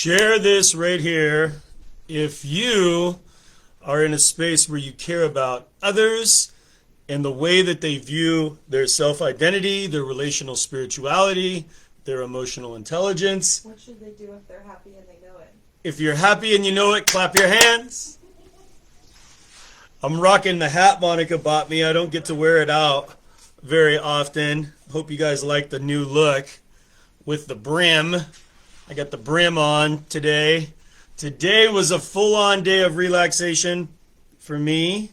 share this right here if you are in a space where you care about others and the way that they view their self-identity, their relational spirituality, their emotional intelligence. What should they do if they're happy and they know it? If you're happy and you know it, clap your hands. I'm rocking the hat Monica bought me. I don't get to wear it out very often. Hope you guys like the new look with the brim. I got the brim on today. Today was a full-on day of relaxation for me.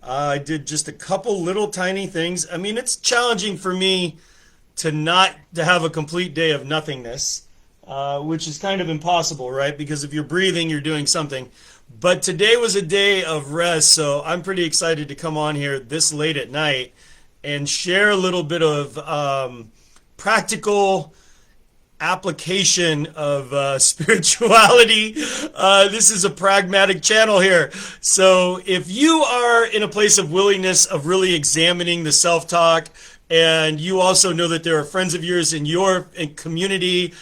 I did just a couple little tiny things. I mean, it's challenging for me to have a complete day of nothingness, which is kind of impossible, right? Because if you're breathing, you're doing something. But today was a day of rest, so I'm pretty excited to come on here this late at night and share a little bit of practical application of spirituality. This is a pragmatic channel here. So if you are in a place of willingness of really examining the self-talk, and you also know that there are friends of yours in your community,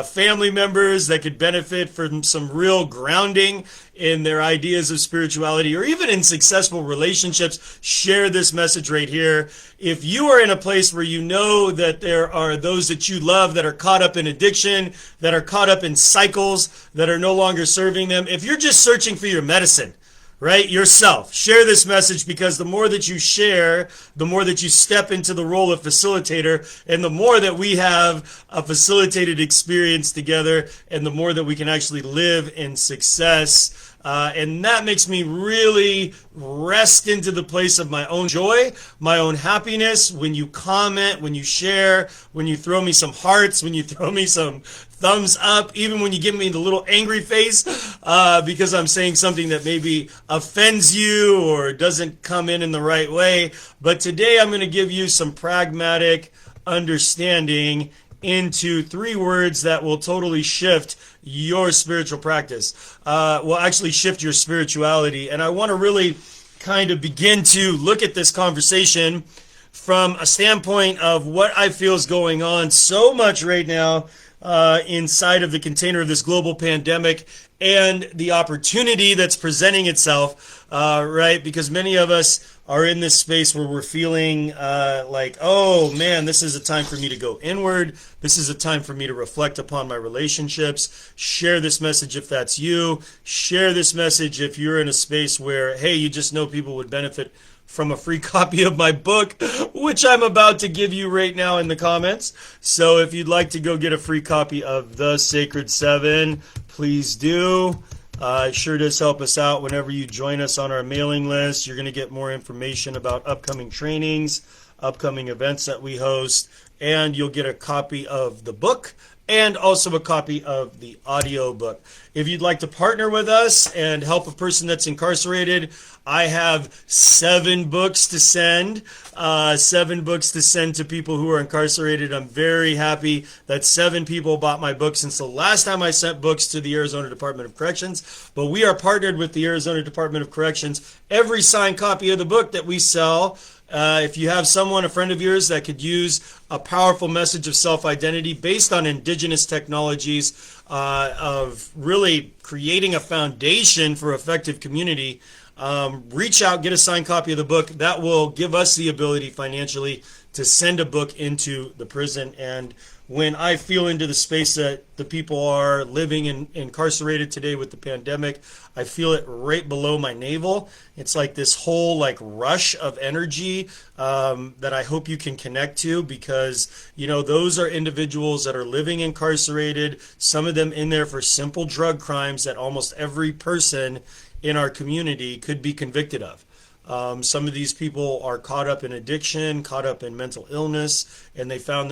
family members that could benefit from some real grounding in their ideas of spirituality, or even in successful relationships, share this message right here. If you are in a place where you know that there are those that you love that are caught up in addiction, that are caught up in cycles that are no longer serving them, if you're just searching for your medicine, right, yourself, share this message, because the more that you share, the more that you step into the role of facilitator, and the more that we have a facilitated experience together, and the more that we can actually live in success. And that makes me really rest into the place of my own joy, my own happiness. When you comment, when you share, when you throw me some hearts, when you throw me some thumbs up, even when you give me the little angry face because I'm saying something that maybe offends you or doesn't come in the right way. But today I'm going to give you some pragmatic understanding into 3 words that will totally shift your spiritual practice, will actually shift your spirituality. And I want to really kind of begin to look at this conversation from a standpoint of what I feel is going on so much right now inside of the container of this global pandemic, and the opportunity that's presenting itself, right? Because many of us are in this space where we're feeling like, oh man, this is a time for me to go inward. This is a time for me to reflect upon my relationships. Share this message if that's you. Share this message if you're in a space where, hey, you just know people would benefit from a free copy of my book, which I'm about to give you right now in the comments. So if you'd like to go get a free copy of The Sacred 7, please do. It sure does help us out whenever you join us on our mailing list. You're going to get more information about upcoming trainings, upcoming events that we host, and you'll get a copy of the book and also a copy of the audio book. If you'd like to partner with us and help a person that's incarcerated, I have 7 books to send. 7 books to send to people who are incarcerated. I'm very happy that 7 people bought my book since the last time I sent books to the Arizona Department of Corrections. But we are partnered with the Arizona Department of Corrections. Every signed copy of the book that we sell, if you have someone, a friend of yours, that could use a powerful message of self-identity based on indigenous technologies of really creating a foundation for effective community, reach out, get a signed copy of the book. That will give us the ability financially to send a book into the prison. And when I feel into the space that the people are living in, incarcerated today with the pandemic, I feel it right below my navel. It's like this whole rush of energy that I hope you can connect to, because those are individuals that are living incarcerated, some of them in there for simple drug crimes that almost every person in our community could be convicted of. Some of these people are caught up in addiction, caught up in mental illness, and they found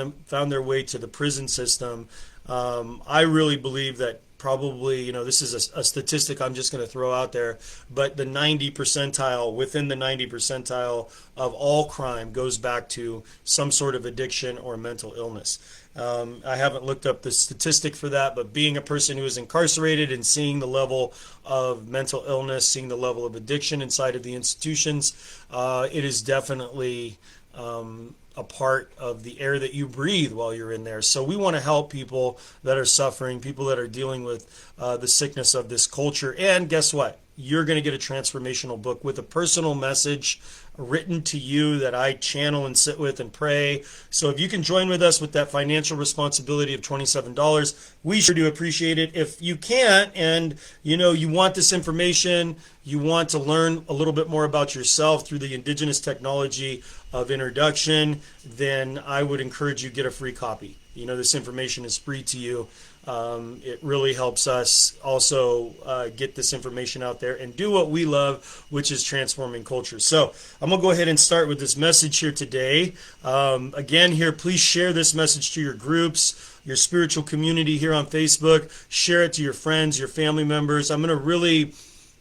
their way to the prison system. I really believe that probably, this is a statistic I'm just going to throw out there, but the 90 percentile, within the 90 percentile of all crime goes back to some sort of addiction or mental illness. I haven't looked up the statistic for that, but being a person who is incarcerated and seeing the level of mental illness, seeing the level of addiction inside of the institutions, it is definitely a part of the air that you breathe while you're in there. So we want to help people that are suffering, people that are dealing with the sickness of this culture. And guess what? You're going to get a transformational book with a personal message written to you that I channel and sit with and pray. So if you can join with us with that financial responsibility of $27, we sure do appreciate it. If you can't, and you want this information, you want to learn a little bit more about yourself through the indigenous technology of introduction, then I would encourage you to get a free copy. This information is free to you. It really helps us also get this information out there and do what we love, which is transforming culture. So I'm going to go ahead and start with this message here today. Again, here, please share this message to your groups, your spiritual community here on Facebook. Share it to your friends, your family members. I'm going to really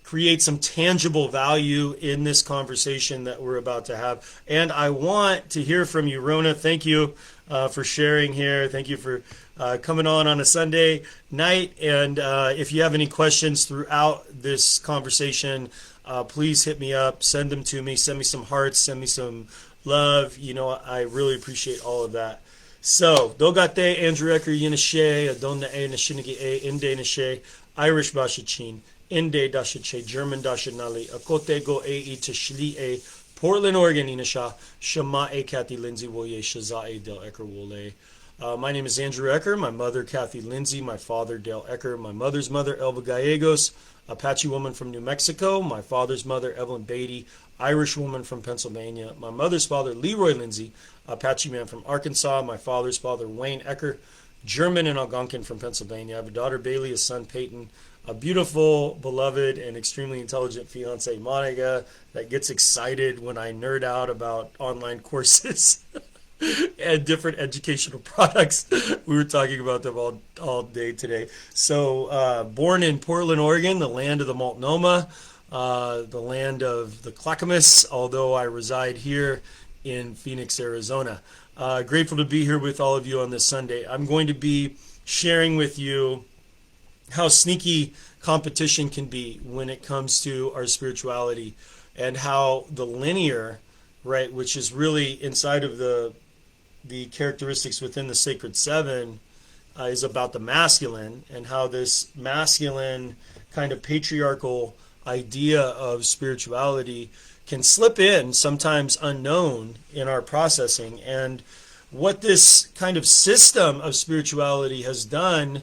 create some tangible value in this conversation that we're about to have. And I want to hear from you. Rona, thank you for sharing here. Thank you for coming on a Sunday night. And if you have any questions throughout this conversation, please hit me up, send them to me, send me some hearts, send me some love. I really appreciate all of that. So, Dogate, Andrew Ecker, Yinashe, Adonna E, Nashinigi E, Inde Nashe, Irish Bashachin, Inde Dashache, German Dashanali, Akote Go E Tashli E, Portland, Oregon, Inasha, Shama E, Kathy Lindsay Woye, Shaza E, Del Ecker Wole. My name is Andrew Ecker, my mother, Kathy Lindsay, my father, Dale Ecker, my mother's mother, Elva Gallegos, Apache woman from New Mexico, my father's mother, Evelyn Beatty, Irish woman from Pennsylvania, my mother's father, Leroy Lindsay, Apache man from Arkansas, my father's father, Wayne Ecker, German and Algonquin from Pennsylvania. I have a daughter, Bailey, a son, Peyton, a beautiful, beloved, and extremely intelligent fiance, Monica, that gets excited when I nerd out about online courses and different educational products. We were talking about them all day today. So, born in Portland, Oregon, the land of the Multnomah, the land of the Clackamas, although I reside here in Phoenix, Arizona. Grateful to be here with all of you on this Sunday. I'm going to be sharing with you how sneaky competition can be when it comes to our spirituality, and how the linear, right, which is really inside of the characteristics within the Sacred Seven, is about the masculine, and how this masculine kind of patriarchal idea of spirituality can slip in, sometimes unknown, in our processing. And what this kind of system of spirituality has done,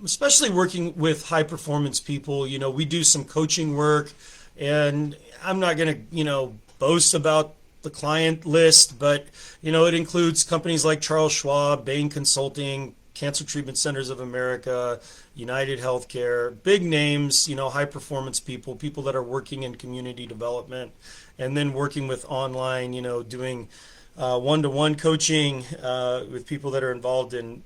especially working with high performance people, we do some coaching work, and I'm not going to, boast about the client list, but, it includes companies like Charles Schwab, Bain Consulting, Cancer Treatment Centers of America, United Healthcare, big names, high performance people that are working in community development, and then working with online, doing one-to-one coaching with people that are involved in,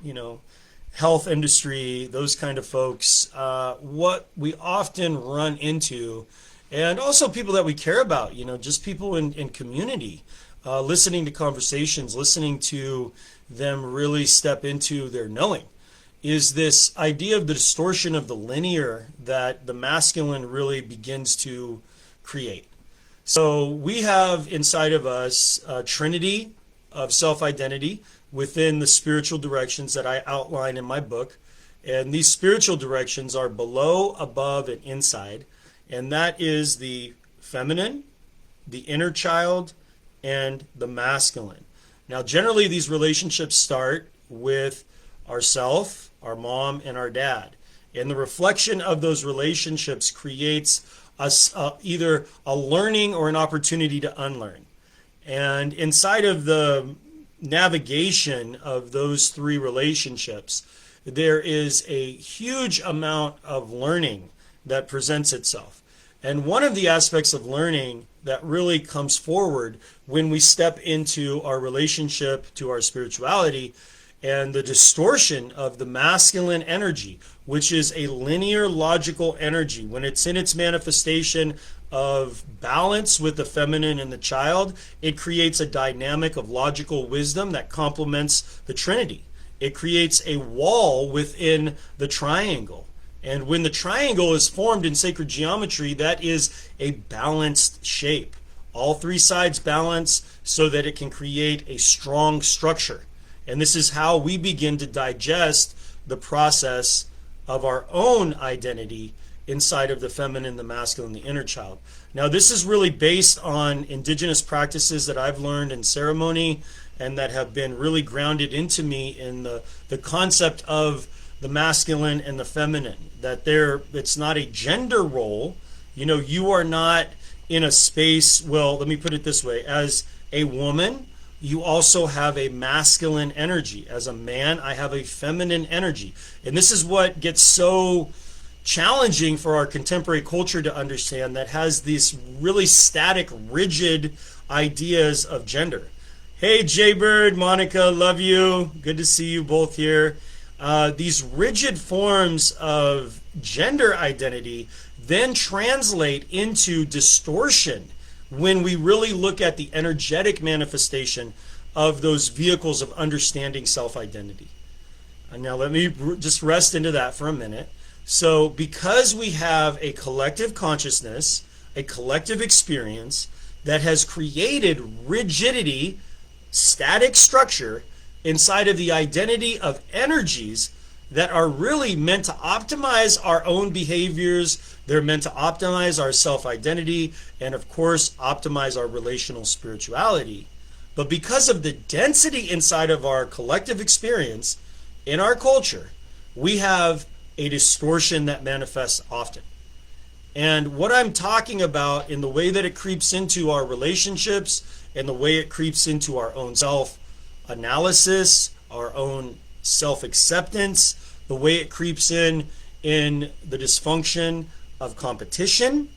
health industry, those kind of folks. What we often run into, and also people that we care about, just people in community, listening to conversations, listening to them really step into their knowing, is this idea of the distortion of the linear that the masculine really begins to create. So we have inside of us a trinity of self-identity within the spiritual directions that I outline in my book. And these spiritual directions are below, above, and inside. And that is the feminine, the inner child, and the masculine. Now, generally, these relationships start with ourself, our mom, and our dad. And the reflection of those relationships creates us either a learning or an opportunity to unlearn. And inside of the navigation of those three relationships, there is a huge amount of learning that presents itself. And one of the aspects of learning that really comes forward when we step into our relationship to our spirituality and the distortion of the masculine energy, which is a linear logical energy, when it's in its manifestation of balance with the feminine and the child, it creates a dynamic of logical wisdom that complements the Trinity. It creates a wall within the triangle. And when the triangle is formed in sacred geometry, that is a balanced shape. All three sides balance so that it can create a strong structure. And this is how we begin to digest the process of our own identity inside of the feminine, the masculine, the inner child. Now, this is really based on indigenous practices that I've learned in ceremony and that have been really grounded into me in the concept of the masculine and the feminine, that it's not a gender role. You know, you are not in a space, well, let me put it this way, as a woman, you also have a masculine energy. As a man, I have a feminine energy. And this is what gets so challenging for our contemporary culture to understand, that has these really static, rigid ideas of gender. Hey, Jaybird, Monica, love you. Good to see you both here. These rigid forms of gender identity then translate into distortion when we really look at the energetic manifestation of those vehicles of understanding self-identity. And now let me just rest into that for a minute. So because we have a collective consciousness, a collective experience that has created rigidity, static structure inside of the identity of energies that are really meant to optimize our own behaviors, they're meant to optimize our self-identity, and of course, optimize our relational spirituality. But because of the density inside of our collective experience in our culture, we have a distortion that manifests often. And what I'm talking about in the way that it creeps into our relationships and the way it creeps into our own self-analysis, our own self-acceptance, the way it creeps in the dysfunction of competition,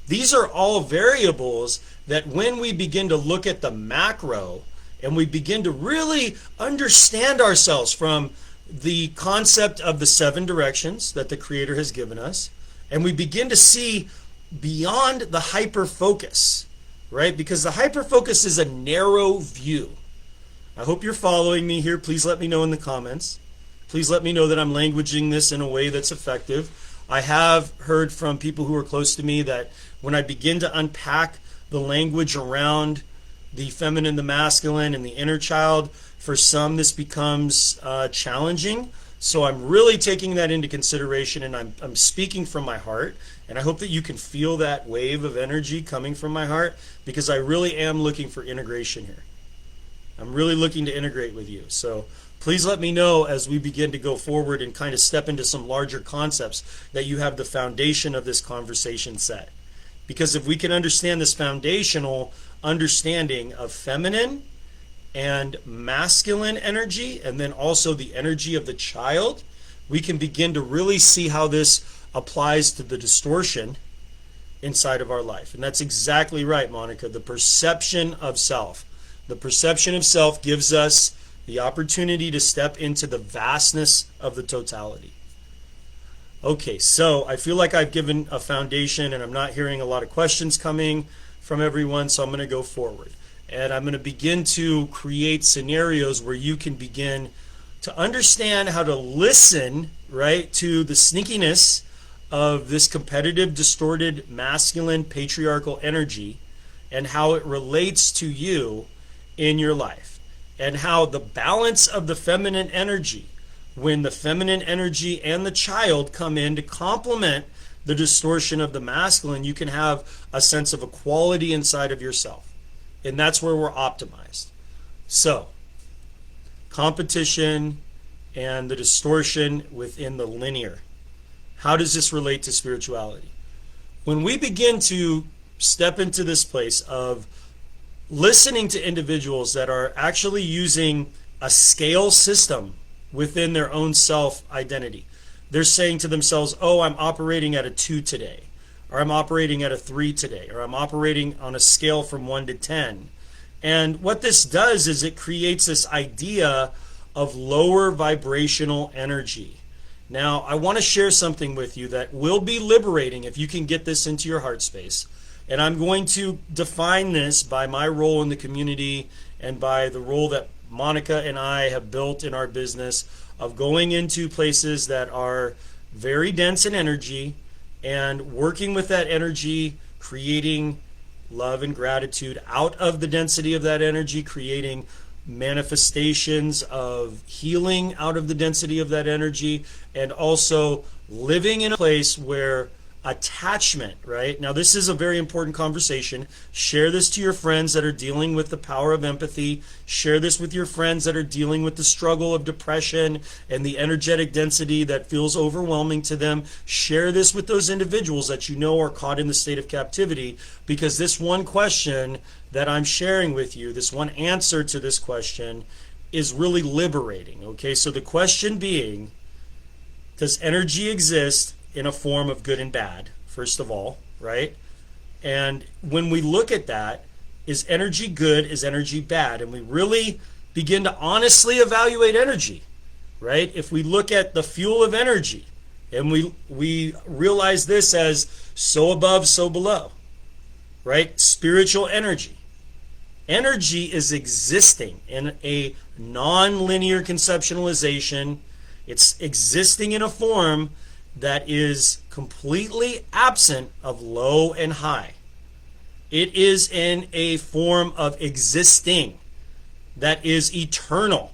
these are all variables that when we begin to look at the macro and we begin to really understand ourselves from the concept of the 7 directions that the Creator has given us, and we begin to see beyond the hyper-focus, right? Because the hyper-focus is a narrow view. I hope you're following me here. Please let me know in the comments. Please let me know that I'm languaging this in a way that's effective. I have heard from people who are close to me that when I begin to unpack the language around the feminine, the masculine, and the inner child, for some this becomes challenging. So I'm really taking that into consideration, and I'm speaking from my heart. And I hope that you can feel that wave of energy coming from my heart, because I really am looking for integration here. I'm really looking to integrate with you. So please let me know as we begin to go forward and kind of step into some larger concepts that you have the foundation of this conversation set. Because if we can understand this foundational understanding of feminine and masculine energy, and then also the energy of the child, we can begin to really see how this applies to the distortion inside of our life. And that's exactly right, Monica, the perception of self. The perception of self gives us the opportunity to step into the vastness of the totality. Okay, so I feel like I've given a foundation, and I'm not hearing a lot of questions coming from everyone, so I'm going to go forward. And I'm going to begin to create scenarios where you can begin to understand how to listen, right, to the sneakiness of this competitive, distorted, masculine, patriarchal energy, and how it relates to you in your life, and how the balance of the feminine energy, when the feminine energy and the child come in to complement the distortion of the masculine, you can have a sense of equality inside of yourself. And that's where we're optimized. So, competition and the distortion within the linear. How does this relate to spirituality? When we begin to step into this place of listening to individuals that are actually using a scale system within their own self-identity, they're saying to themselves, oh, I'm operating at a 2 today, or I'm operating at a 3 today, or I'm operating on a scale from 1 to 10. And what this does is it creates this idea of lower vibrational energy. Now, I want to share something with you that will be liberating if you can get this into your heart space. And I'm going to define this by my role in the community and by the role that Monica and I have built in our business of going into places that are very dense in energy and working with that energy, creating love and gratitude out of the density of that energy, creating manifestations of healing out of the density of that energy, and also living in a place where attachment, right? Now, this is a very important conversation. Share this to your friends that are dealing with the power of empathy. Share this with your friends that are dealing with the struggle of depression and the energetic density that feels overwhelming to them. Share this with those individuals that you know are caught in the state of captivity, because this one question that I'm sharing with you, this one answer to this question, is really liberating. Okay, so the question being, does energy exist in a form of good and bad, first of all, right? And when we look at that, is energy good, is energy bad? And we really begin to honestly evaluate energy, right? If we look at the fuel of energy, and we realize this as so above, so below, right? Spiritual energy. Energy is existing in a non-linear conceptualization. It's existing in a form that is completely absent of low and high. It is in a form of existing that is eternal.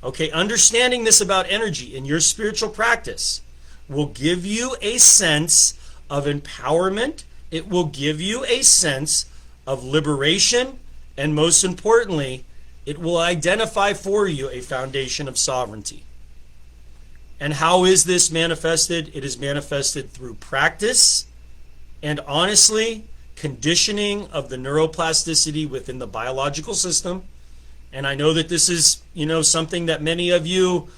Okay, understanding this about energy in your spiritual practice will give you a sense of empowerment. It will give you a sense of liberation. And most importantly, it will identify for you a foundation of sovereignty. And how is this manifested? It is manifested through practice and, honestly, conditioning of the neuroplasticity within the biological system. And I know that this is, something that many of you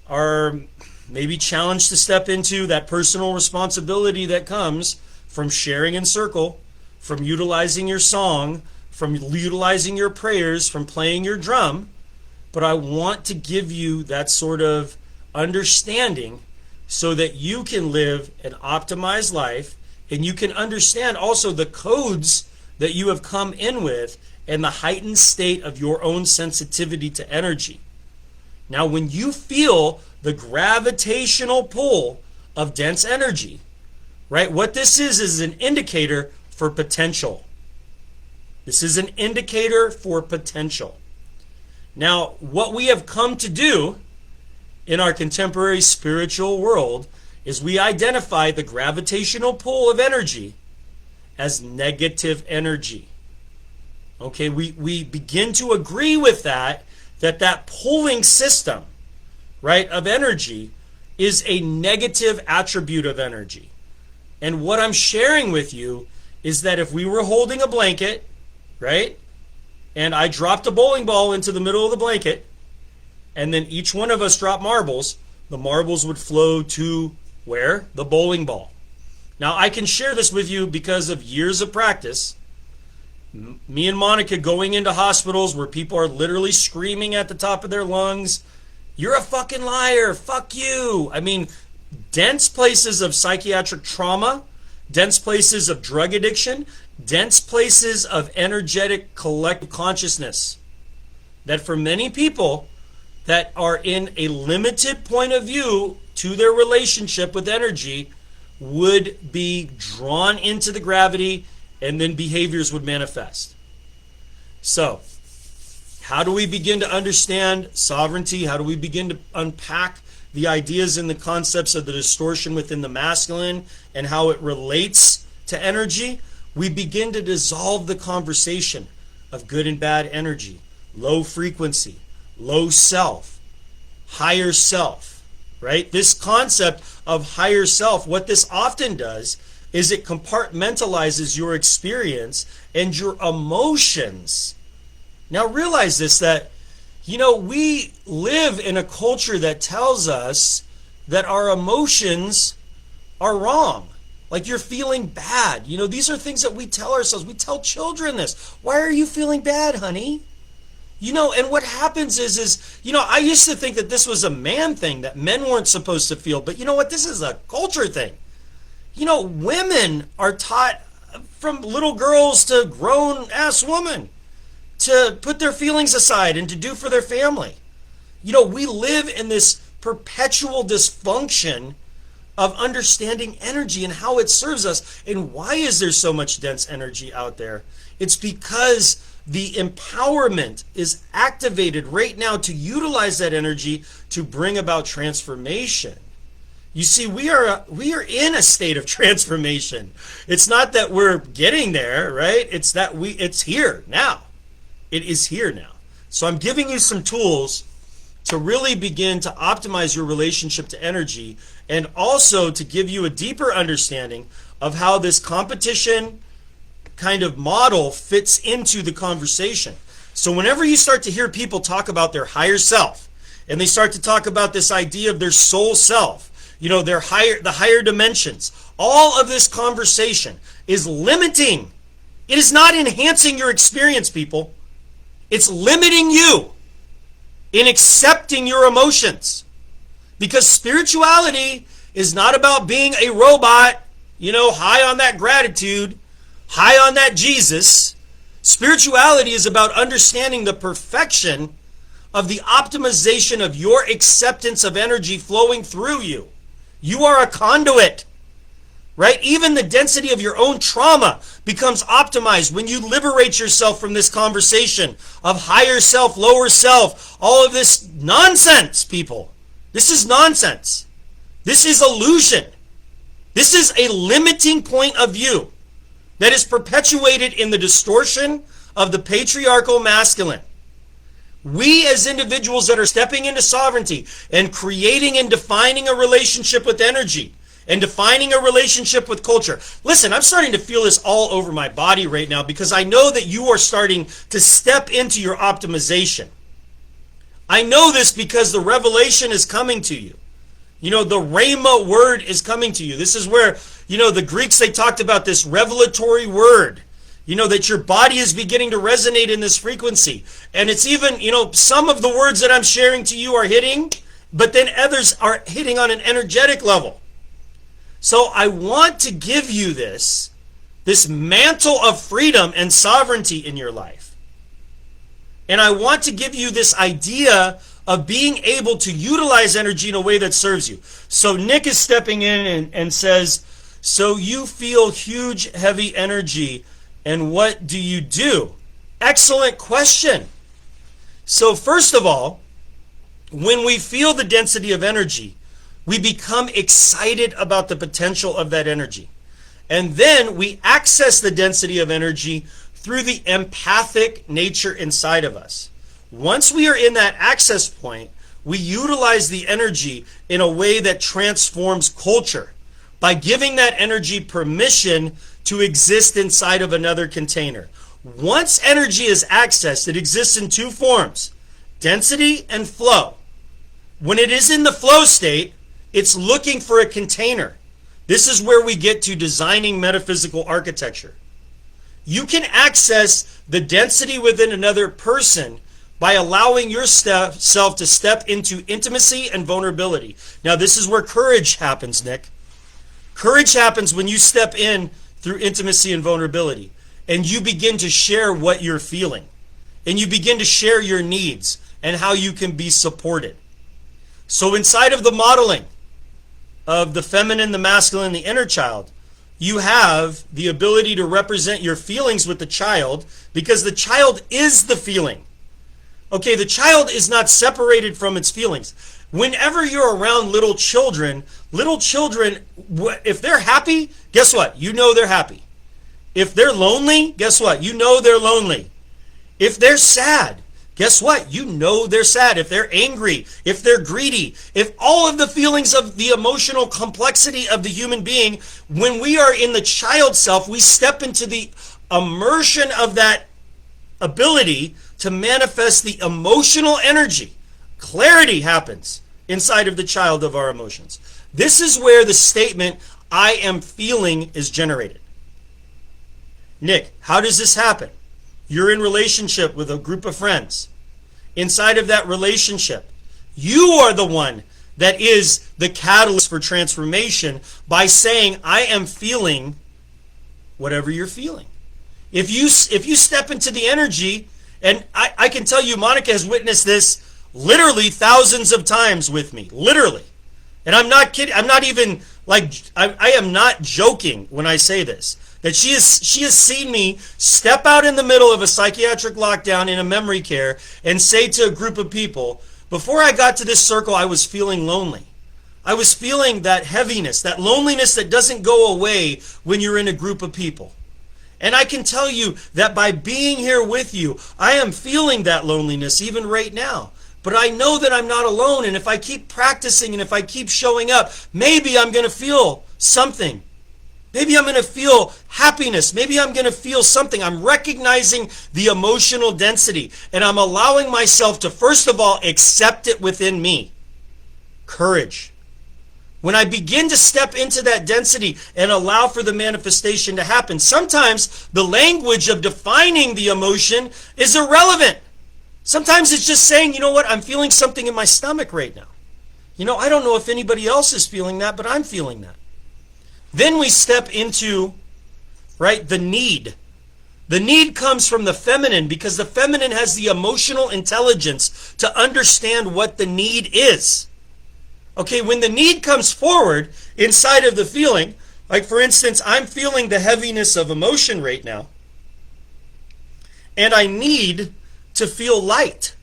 are maybe challenged to step into, that personal responsibility that comes from sharing in circle, from utilizing your song, from utilizing your prayers, from playing your drum. But I want to give you that sort of understanding so that you can live an optimized life, and you can understand also the codes that you have come in with and the heightened state of your own sensitivity to energy. Now, when you feel the gravitational pull of dense energy, right, what this is an indicator for potential. This is an indicator for potential. Now, what we have come to do in our contemporary spiritual world is we identify the gravitational pull of energy as negative energy. Okay, we begin to agree with that pulling system, right, of energy is a negative attribute of energy. And what I'm sharing with you is that if we were holding a blanket, right, and I dropped a bowling ball into the middle of the blanket, and then each one of us dropped marbles, the marbles would flow to where? The bowling ball. Now, I can share this with you because of years of practice. Me and Monica going into hospitals where people are literally screaming at the top of their lungs, "You're a fucking liar, fuck you." I mean, dense places of psychiatric trauma, dense places of drug addiction, dense places of energetic collective consciousness. That for many people that are in a limited point of view to their relationship with energy would be drawn into the gravity, and then behaviors would manifest. So, how do we begin to understand sovereignty? How do we begin to unpack the ideas and the concepts of the distortion within the masculine and how it relates to energy? We begin to dissolve the conversation of good and bad energy, low frequency, low self, higher self, right? This concept of higher self, what this often does is it compartmentalizes your experience and your emotions. Now realize this, that, we live in a culture that tells us that our emotions are wrong. Like, you're feeling bad. These are things that we tell ourselves. We tell children this. Why are you feeling bad, honey? And what happens is I used to think that this was a man thing, that men weren't supposed to feel. But you know what? This is a culture thing. Women are taught from little girls to grown-ass women to put their feelings aside and to do for their family. We live in this perpetual dysfunction of understanding energy and how it serves us. And why is there so much dense energy out there? It's because the empowerment is activated right now to utilize that energy to bring about transformation. You see, we are in a state of transformation. It's not that we're getting there, right? It's that it's here now. It is here now. So I'm giving you some tools to really begin to optimize your relationship to energy, and also to give you a deeper understanding of how this competition kind of model fits into the conversation. So whenever you start to hear people talk about their higher self, and they start to talk about this idea of their soul self, the higher dimensions, all of this conversation is limiting. It is not enhancing your experience, people. It's limiting you in accepting your emotions. Because spirituality is not about being a robot, high on that gratitude, high on that Jesus. Spirituality is about understanding the perfection of the optimization of your acceptance of energy flowing through you. You are a conduit, right? Even the density of your own trauma becomes optimized when you liberate yourself from this conversation of higher self, lower self, all of this nonsense, people. This is nonsense. This is illusion. This is a limiting point of view that is perpetuated in the distortion of the patriarchal masculine. We as individuals that are stepping into sovereignty and creating and defining a relationship with energy and defining a relationship with culture. Listen, I'm starting to feel this all over my body right now because I know that you are starting to step into your optimization. I know this because the revelation is coming to you. The rhema word is coming to you. This is where, the Greeks, they talked about this revelatory word. That your body is beginning to resonate in this frequency. And it's even, some of the words that I'm sharing to you are hitting, but then others are hitting on an energetic level. So I want to give you this mantle of freedom and sovereignty in your life. And I want to give you this idea of being able to utilize energy in a way that serves you. So Nick is stepping in and says, so you feel huge, heavy energy. And what do you do? Excellent question. So first of all, when we feel the density of energy, we become excited about the potential of that energy. And then we access the density of energy through the empathic nature inside of us. Once we are in that access point, we utilize the energy in a way that transforms culture by giving that energy permission to exist inside of another container. Once energy is accessed, it exists in two forms, density and flow. When it is in the flow state, it's looking for a container. This is where we get to designing metaphysical architecture. You can access the density within another person by allowing yourself to step into intimacy and vulnerability. Now, this is where courage happens, Nick. Courage happens when you step in through intimacy and vulnerability, and you begin to share what you're feeling, and you begin to share your needs and how you can be supported. So inside of the modeling of the feminine, the masculine, the inner child, you have the ability to represent your feelings with the child, because the child is the feeling. Okay, the child is not separated from its feelings. Whenever you're around little children, if they're happy, guess what? You know they're happy. If they're lonely, guess what? You know they're lonely. If they're sad, guess what? You know they're sad. If they're angry, if they're greedy, if all of the feelings of the emotional complexity of the human being, when we are in the child self, we step into the immersion of that ability to manifest the emotional energy. Clarity happens inside of the child of our emotions. This is where the statement, I am feeling, is generated. Nick, how does this happen? You're in relationship with a group of friends. Inside of that relationship, you are the one that is the catalyst for transformation by saying, I am feeling whatever you're feeling. If you step into the energy, and I can tell you, Monica has witnessed this literally thousands of times with me, literally. And I'm not kidding. I'm not even Like, I am not joking when I say this. That she has seen me step out in the middle of a psychiatric lockdown in a memory care and say to a group of people, before I got to this circle, I was feeling lonely. I was feeling that heaviness, that loneliness that doesn't go away when you're in a group of people. And I can tell you that by being here with you, I am feeling that loneliness even right now. But I know that I'm not alone, and if I keep practicing and if I keep showing up, maybe I'm going to feel something. Maybe I'm going to feel happiness. Maybe I'm going to feel something. I'm recognizing the emotional density, and I'm allowing myself to, first of all, accept it within me. Courage. When I begin to step into that density and allow for the manifestation to happen, sometimes the language of defining the emotion is irrelevant. Sometimes it's just saying, you know what, I'm feeling something in my stomach right now. You know, I don't know if anybody else is feeling that, but I'm feeling that. Then we step into, right, the need. The need comes from the feminine because the feminine has the emotional intelligence to understand what the need is. Okay, when the need comes forward inside of the feeling, like for instance, I'm feeling the heaviness of emotion right now, and I need to feel light,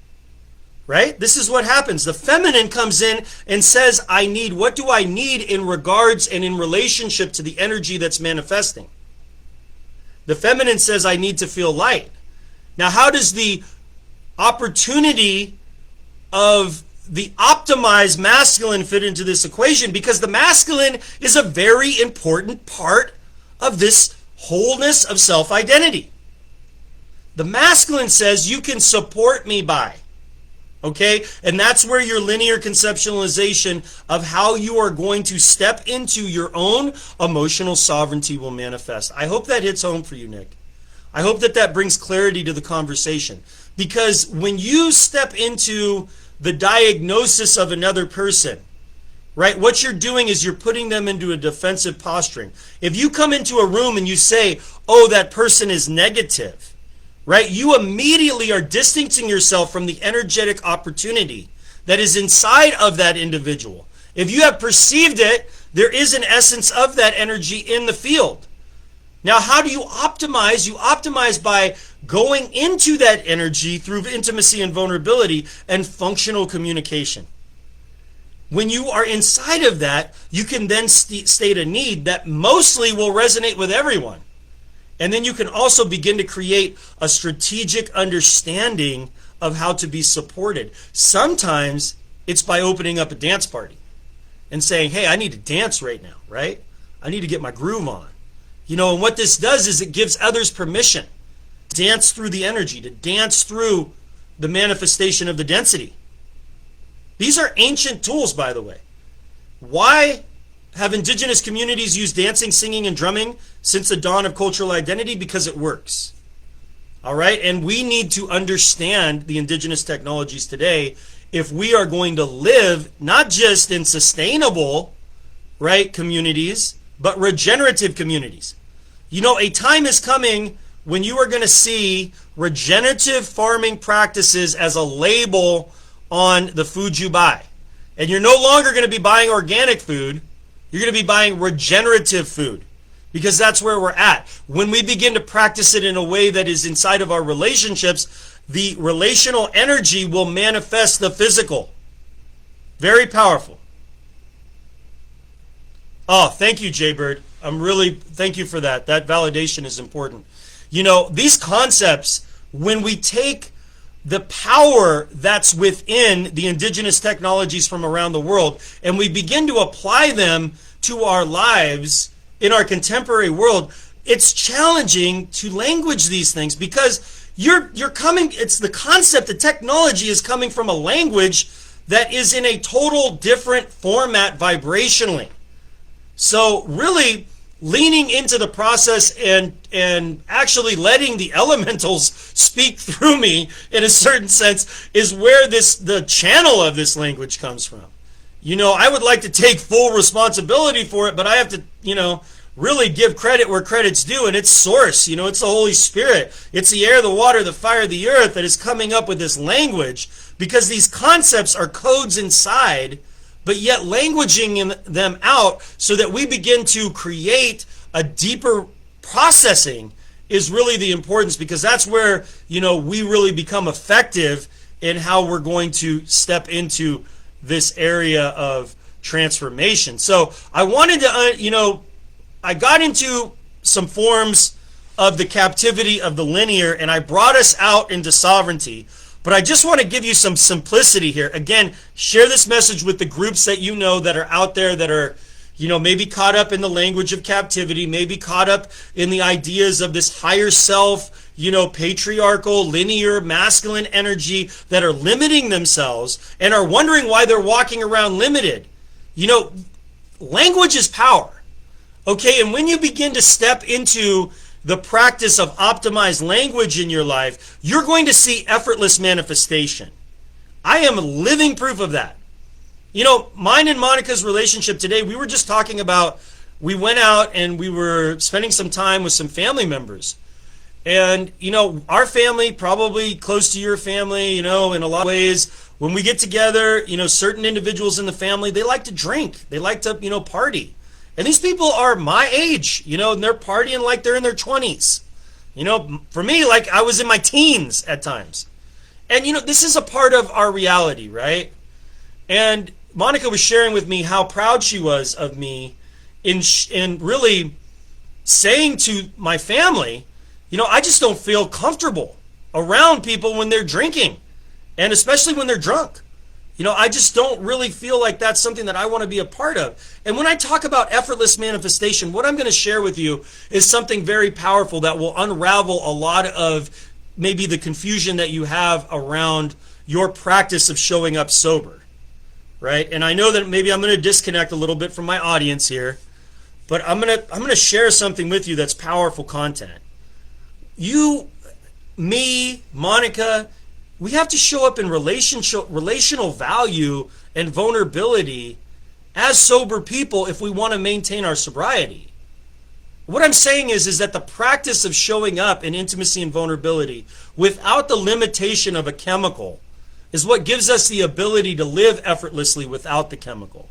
right? This is what happens. The feminine comes in and says, I need, what do I need in regards and in relationship to the energy that's manifesting? The feminine says, I need to feel light. Now, how does the opportunity of the optimized masculine fit into this equation? Because the masculine is a very important part of this wholeness of self-identity. The masculine says you can support me by, okay? And that's where your linear conceptualization of how you are going to step into your own emotional sovereignty will manifest. I hope that hits home for you, Nick. I hope that that brings clarity to the conversation. Because when you step into the diagnosis of another person, right, what you're doing is you're putting them into a defensive posturing. If you come into a room and you say, oh, that person is negative, right, you immediately are distancing yourself from the energetic opportunity that is inside of that individual. If you have perceived it, there is an essence of that energy in the field. Now, how do you optimize? You optimize by going into that energy through intimacy and vulnerability and functional communication. When you are inside of that, you can then state a need that mostly will resonate with everyone. And then you can also begin to create a strategic understanding of how to be supported. Sometimes it's by opening up a dance party and saying, hey, I need to dance right now, right? I need to get my groove on. You know, and what this does is it gives others permission to dance through the energy, to dance through the manifestation of the density. These are ancient tools, by the way. Why have indigenous communities used dancing, singing, and drumming since the dawn of cultural identity? Because it works. All right? And we need to understand the indigenous technologies today if we are going to live not just in sustainable, right, communities, but regenerative communities. You know, a time is coming when you are going to see regenerative farming practices as a label on the food you buy. And you're no longer going to be buying organic food. You're going to be buying regenerative food because that's where we're at. When we begin to practice it in a way that is inside of our relationships, the relational energy will manifest the physical. Very powerful. Oh, thank you, Jaybird. Thank you for that. That validation is important. You know, these concepts, when we take the power that's within the indigenous technologies from around the world and we begin to apply them to our lives in our contemporary world, it's challenging to language these things because it's the concept, the technology is coming from a language that is in a total different format vibrationally. So really leaning into the process and actually letting the elementals speak through me in a certain sense is where the channel of this language comes from. You know, I would like to take full responsibility for it, but I have to, you know, really give credit where credit's due, and it's source. You know, it's the Holy Spirit. It's the air, the water, the fire, the earth that is coming up with this language because these concepts are codes inside, but yet languaging them out so that we begin to create a deeper processing is really the importance, because that's where, we really become effective in how we're going to step into this area of transformation. So I wanted to, I got into some forms of the captivity of the linear, and I brought us out into sovereignty. But I just want to give you some simplicity here. Again, share this message with the groups that you know that are out there that are, maybe caught up in the language of captivity, maybe caught up in the ideas of this higher self, patriarchal, linear, masculine energy that are limiting themselves and are wondering why they're walking around limited. Language is power. Okay, and when you begin to step into the practice of optimized language in your life, you're going to see effortless manifestation. I am living proof of that. Mine and Monica's relationship today, we were just talking about, we went out and we were spending some time with some family members. And, our family, probably close to your family, in a lot of ways, when we get together, certain individuals in the family, they like to drink. They like to, party. And these people are my age, and they're partying like they're in their 20s. For me, like I was in my teens at times. And, this is a part of our reality, right? And Monica was sharing with me how proud she was of me in really saying to my family, I just don't feel comfortable around people when they're drinking, and especially when they're drunk. I just don't really feel like that's something that I want to be a part of. And when I talk about effortless manifestation, what I'm going to share with you is something very powerful that will unravel a lot of maybe the confusion that you have around your practice of showing up sober, right? And I know that maybe I'm going to disconnect a little bit from my audience here, but I'm going to share something with you that's powerful content. You, me, Monica, we have to show up in relational value and vulnerability as sober people if we want to maintain our sobriety. What I'm saying is that the practice of showing up in intimacy and vulnerability without the limitation of a chemical is what gives us the ability to live effortlessly without the chemical.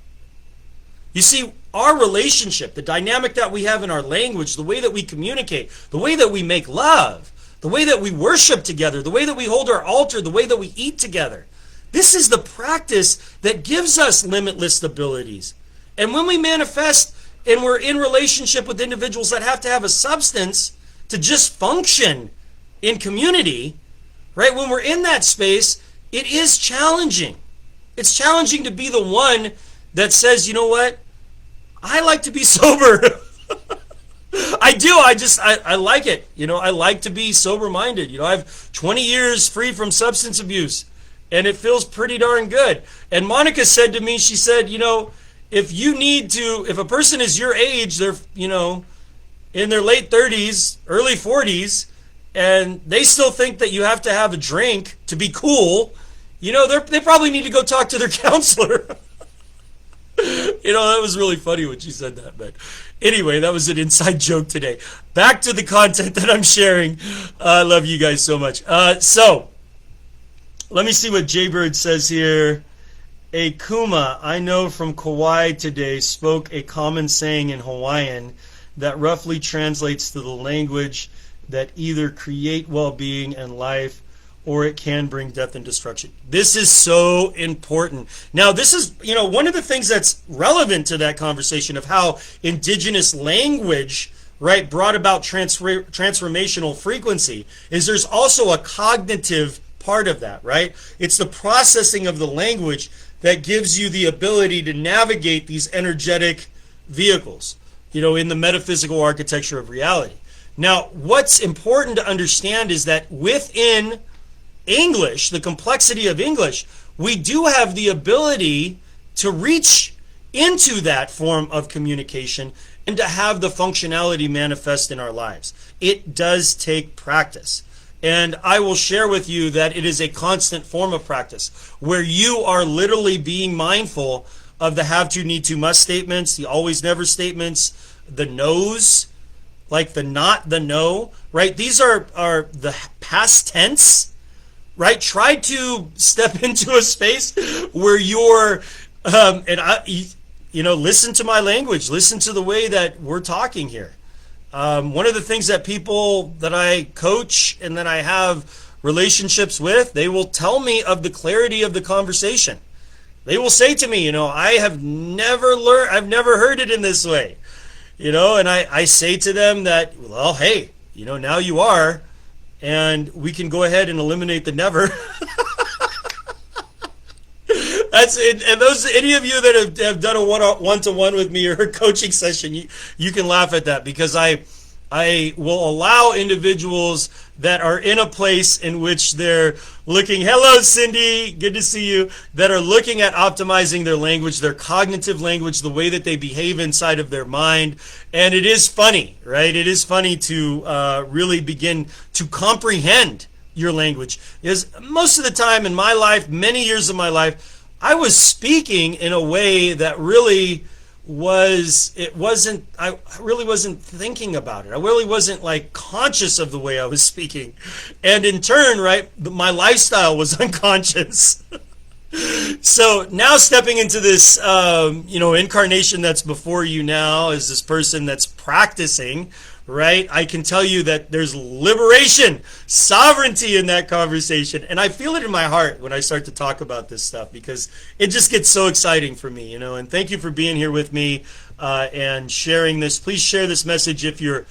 You see, our relationship, the dynamic that we have in our language, the way that we communicate, the way that we make love, the way that we worship together, the way that we hold our altar, the way that we eat together. This is the practice that gives us limitless abilities. And when we manifest and we're in relationship with individuals that have to have a substance to just function in community, right? When we're in that space, it is challenging. It's challenging to be the one that says, you know what? I like to be sober. I do. I like it. I like to be sober-minded. I have 20 years free from substance abuse, and it feels pretty darn good. And Monica said to me, she said, if a person is your age, they're, in their late 30s, early 40s, and they still think that you have to have a drink to be cool, they probably need to go talk to their counselor. That was really funny when she said that, but anyway, that was an inside joke today. Back to the content that I'm sharing. I love you guys so much. So, let me see what Jaybird says here. A Kuma, I know from Kauai today, spoke a common saying in Hawaiian that roughly translates to the language that either create well-being and life or it can bring death and destruction. This is so important. Now, this is, one of the things that's relevant to that conversation of how indigenous language, right, brought about transformational frequency is there's also a cognitive part of that, right? It's the processing of the language that gives you the ability to navigate these energetic vehicles, in the metaphysical architecture of reality. Now, what's important to understand is that within English, the complexity of English, we do have the ability to reach into that form of communication and to have the functionality manifest in our lives. It does take practice. And I will share with you that it is a constant form of practice where you are literally being mindful of the have to, need to, must statements, the always, never statements, the no's, like the not, the no, right? These are the past tense, right? Try to step into a space where you're And listen to my language. Listen to the way that we're talking here. One of the things that people that I coach and that I have relationships with, they will tell me of the clarity of the conversation. They will say to me, I've never heard it in this way. And I say to them that, well, hey, now you are, and we can go ahead and eliminate the never. That's it. And any of you that have done a one-to-one with me or a coaching session, you can laugh at that, because I will allow individuals that are in a place in which they're looking, hello Cindy, good to see you, that are looking at optimizing their language, their cognitive language, the way that they behave inside of their mind. And it is funny, right? It is funny to really begin to comprehend your language. Because most of the time in my life, many years of my life, I was speaking in a way that I really wasn't thinking about it. I really wasn't conscious of the way I was speaking. And in turn, right, my lifestyle was unconscious. So now stepping into this, incarnation that's before you now as this person that's practicing, right? I can tell you that there's liberation, sovereignty in that conversation. And I feel it in my heart when I start to talk about this stuff, because it just gets so exciting for me, and thank you for being here with me and sharing this. Please share this message if you're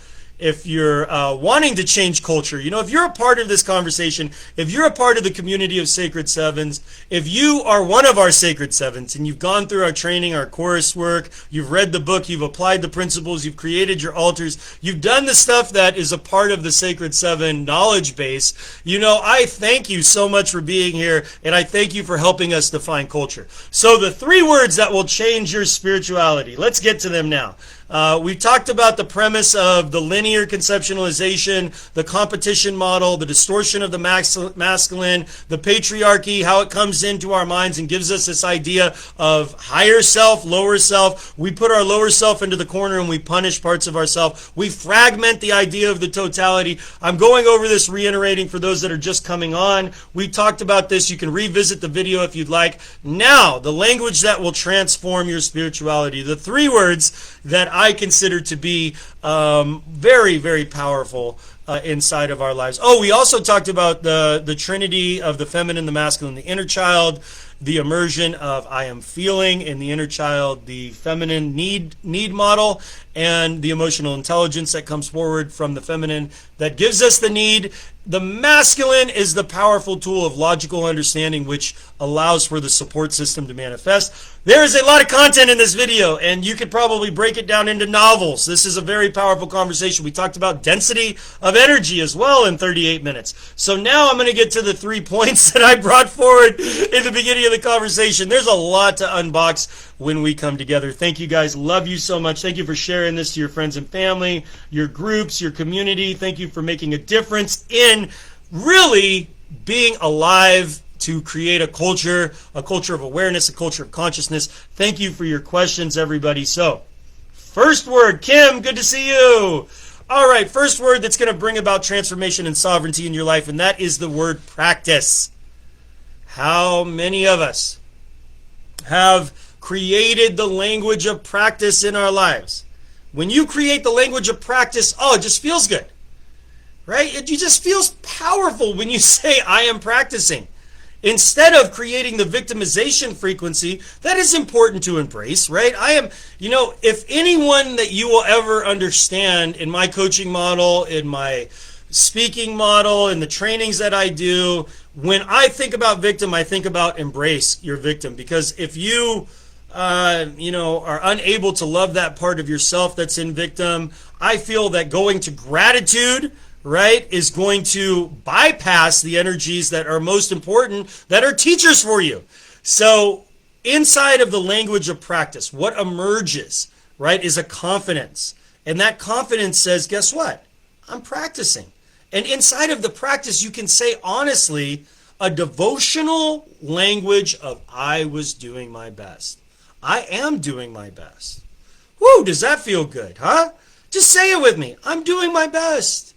wanting to change culture. If you're a part of this conversation, if you're a part of the community of Sacred Sevens, if you are one of our Sacred Sevens and you've gone through our training, our coursework, you've read the book, you've applied the principles, you've created your altars, you've done the stuff that is a part of the Sacred Seven knowledge base, I thank you so much for being here, and I thank you for helping us define culture. So the 3 words that will change your spirituality, let's get to them now. We've talked about the premise of the linear conceptualization, the competition model, the distortion of the masculine, the patriarchy, how it comes into our minds and gives us this idea of higher self, lower self. We put our lower self into the corner and we punish parts of ourself. We fragment the idea of the totality. I'm going over this, reiterating for those that are just coming on. We talked about this. You can revisit the video if you'd like. Now, the language that will transform your spirituality. The 3 words that I consider to be very, very powerful inside of our lives. Oh, we also talked about the trinity of the feminine, the masculine, the inner child, the immersion of I am feeling in the inner child, the feminine need model, and the emotional intelligence that comes forward from the feminine that gives us the need. The masculine is the powerful tool of logical understanding, which allows for the support system to manifest. There is a lot of content in this video, and you could probably break it down into novels. This is a very powerful conversation. We talked about density of energy as well in 38 minutes. So now I'm going to get to the 3 points that I brought forward in the beginning of the conversation. There's a lot to unbox when we come together. Thank you guys. Love you so much. Thank you for sharing this to your friends and family, your groups, your community. Thank you for making a difference in really being alive to create a culture of awareness, a culture of consciousness. Thank you for your questions, everybody. So, first word, Kim, good to see you. All right, first word that's going to bring about transformation and sovereignty in your life, and that is the word practice. How many of us have created the language of practice in our lives? When you create the language of practice, it just feels good, right? It just feels powerful when you say, I am practicing. Instead of creating the victimization frequency, that is important to embrace, right? I am, if anyone that you will ever understand in my coaching model, in my speaking model, in the trainings that I do, when I think about victim, I think about embrace your victim. Because if you are unable to love that part of yourself that's in victim, I feel that going to gratitude, right, is going to bypass the energies that are most important, that are teachers for you. So inside of the language of practice, what emerges, right, is a confidence. And that confidence says, guess what? I'm practicing. And inside of the practice, you can say honestly, a devotional language of I was doing my best. I am doing my best. Woo, does that feel good, huh? Just say it with me. I'm doing my best.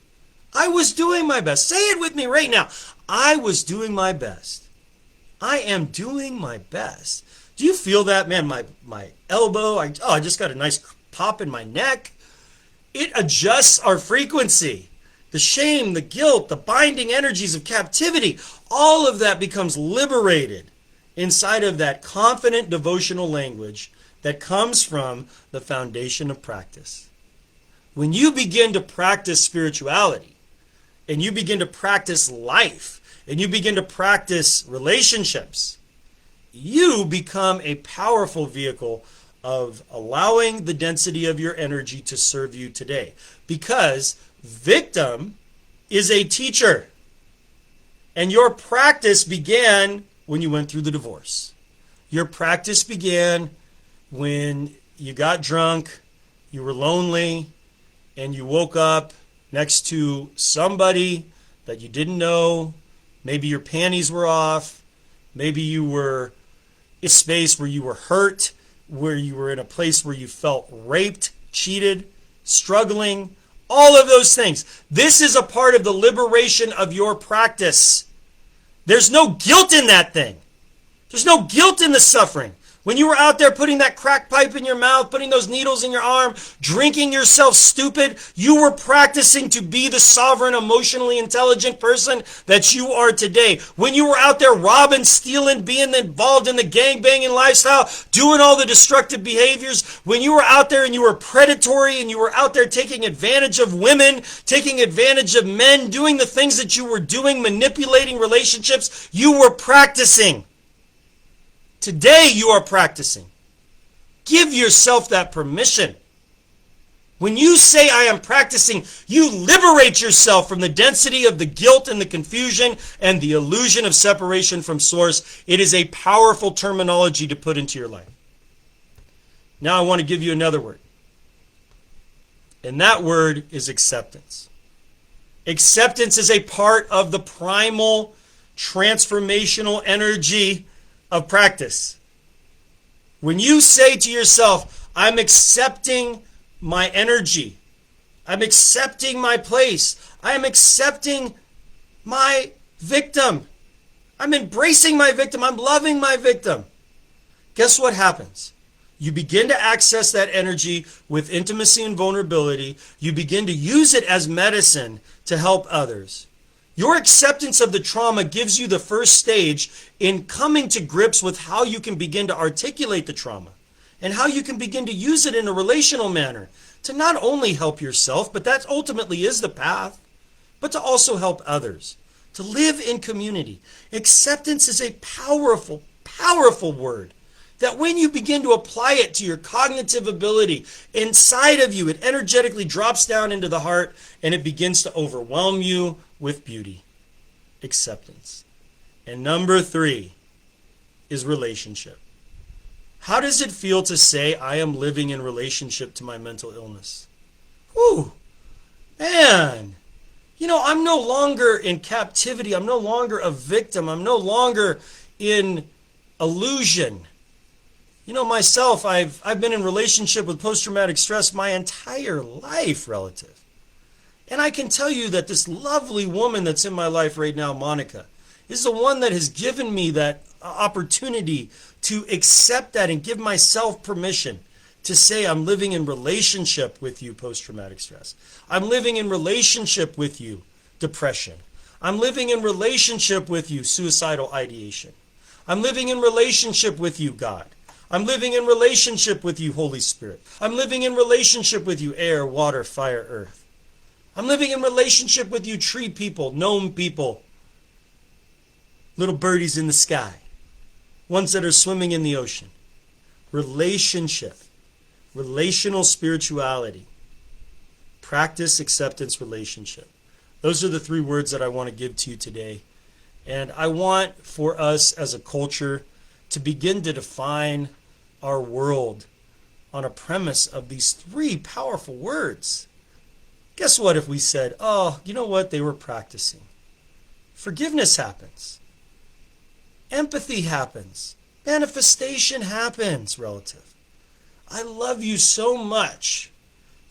I was doing my best. Say it with me right now. I was doing my best. I am doing my best Do you feel that, man? My elbow, I just got a nice pop in my neck. It adjusts our frequency. The shame, the guilt, the binding energies of captivity, all of that becomes liberated inside of that confident devotional language that comes from the foundation of practice. When you begin to practice spirituality, and you begin to practice life, and you begin to practice relationships, you become a powerful vehicle of allowing the density of your energy to serve you today. Because victim is a teacher. And your practice began when you went through the divorce. Your practice began when you got drunk, you were lonely, and you woke up next to somebody that you didn't know. Maybe your panties were off. Maybe you were in a space where you were hurt, where you were in a place where you felt raped, cheated, struggling, all of those things. This is a part of the liberation of your practice. There's no guilt in that thing. There's no guilt in the suffering. When you were out there putting that crack pipe in your mouth, putting those needles in your arm, drinking yourself stupid, you were practicing to be the sovereign, emotionally intelligent person that you are today. When you were out there robbing, stealing, being involved in the gangbanging lifestyle, doing all the destructive behaviors, when you were out there and you were predatory and you were out there taking advantage of women, taking advantage of men, doing the things that you were doing, manipulating relationships, you were practicing. Today you are practicing. Give yourself that permission. When you say I am practicing, you liberate yourself from the density of the guilt and the confusion and the illusion of separation from source. It is a powerful terminology to put into your life. Now I want to give you another word. And that word is acceptance. Acceptance is a part of the primal transformational energy of practice. When you say to yourself, I'm accepting my energy, I'm accepting my place, I'm accepting my victim, I'm embracing my victim, I'm loving my victim, guess what happens? You begin to access that energy with intimacy and vulnerability. You begin to use it as medicine to help others. Your acceptance of the trauma gives you the first stage in coming to grips with how you can begin to articulate the trauma and how you can begin to use it in a relational manner to not only help yourself, but that ultimately is the path, but to also help others, to live in community. Acceptance is a powerful, powerful word that when you begin to apply it to your cognitive ability inside of you, it energetically drops down into the heart and it begins to overwhelm you with beauty. Acceptance. And number 3 is relationship. How does it feel to say I am living in relationship to my mental illness? Whew, man. You know, I'm no longer in captivity. I'm no longer a victim. I'm no longer in illusion. You know, myself, I've been in relationship with post-traumatic stress my entire life, relative. And I can tell you that this lovely woman that's in my life right now, Monica, is the one that has given me that opportunity to accept that and give myself permission to say I'm living in relationship with you, post-traumatic stress. I'm living in relationship with you, depression. I'm living in relationship with you, suicidal ideation. I'm living in relationship with you, God. I'm living in relationship with you, Holy Spirit. I'm living in relationship with you, air, water, fire, earth. I'm living in relationship with you, tree people, gnome people, little birdies in the sky, ones that are swimming in the ocean. Relationship, relational spirituality, practice, acceptance, relationship. Those are the 3 words that I want to give to you today. And I want for us as a culture to begin to define our world on a premise of these 3 powerful words. Guess what if we said, oh, you know what? They were practicing. Forgiveness happens. Empathy happens. Manifestation happens, relative. I love you so much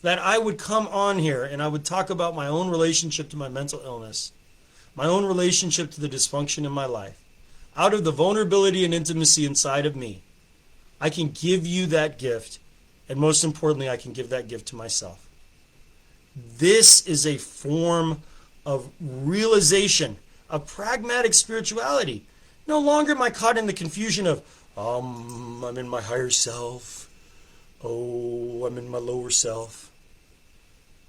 that I would come on here and I would talk about my own relationship to my mental illness, my own relationship to the dysfunction in my life, out of the vulnerability and intimacy inside of me. I can give you that gift, and most importantly, I can give that gift to myself. This is a form of realization, of pragmatic spirituality. No longer am I caught in the confusion of, I'm in my higher self. Oh, I'm in my lower self.